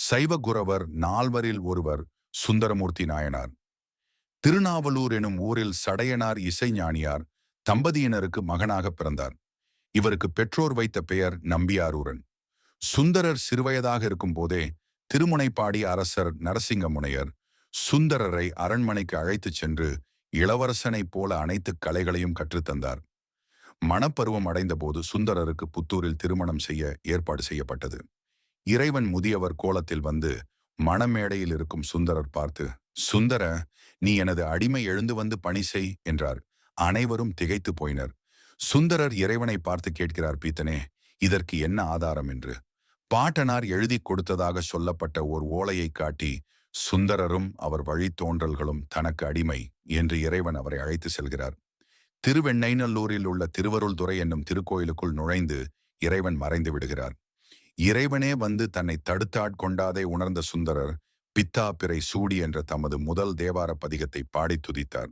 சைவகுரவர் நால்வரில் ஒருவர் சுந்தரமூர்த்தி நாயனார். திருநாவலூர் எனும் ஊரில் சடையனார் இசைஞானியார் தம்பதியினருக்கு மகனாக பிறந்தார். இவருக்கு பெற்றோர் வைத்த பெயர் நம்பியாரூரன். சுந்தரர் சிறுவயதாக இருக்கும் போதே திருமுனைப்பாடி அரசர் நரசிங்க முனையர் சுந்தரரை அரண்மனைக்கு அழைத்துச் சென்று இளவரசனைப் போல அனைத்து கலைகளையும் கற்றுத்தந்தார். மணப்பருவம் அடைந்த போது சுந்தரருக்கு புத்தூரில் திருமணம் செய்ய ஏற்பாடு செய்யப்பட்டது. இறைவன் முதியவர் கோலத்தில் வந்து மணமேடையில் இருக்கும் சுந்தரர் பார்த்து, சுந்தர, நீ எனது அடிமை எழுந்து வந்து பணி செய் என்றார். அனைவரும் திகைத்து போயினர். சுந்தரர் இறைவனை பார்த்து கேட்கிறார், பீத்தனே, இதற்கு என்ன ஆதாரம் என்று. பாட்டனார் எழுதி கொடுத்ததாக சொல்லப்பட்ட ஓர் ஓலையை காட்டி சுந்தரரும் அவர் வழித்தோன்றல்களும் தனக்கு அடிமை என்று இறைவன் அவரை அழைத்து செல்கிறார். திருவெண்ணைநல்லூரில் உள்ள திருவருள்துறை என்னும் திருக்கோயிலுக்குள் நுழைந்து இறைவன் மறைந்து விடுகிறார். இறைவனே வந்து தன்னை தடுத்தாட்கொண்டாதை உணர்ந்த சுந்தரர் பித்தா பிறை சூடி என்ற தமது முதல் தேவார பதிகத்தை பாடி துதித்தார்.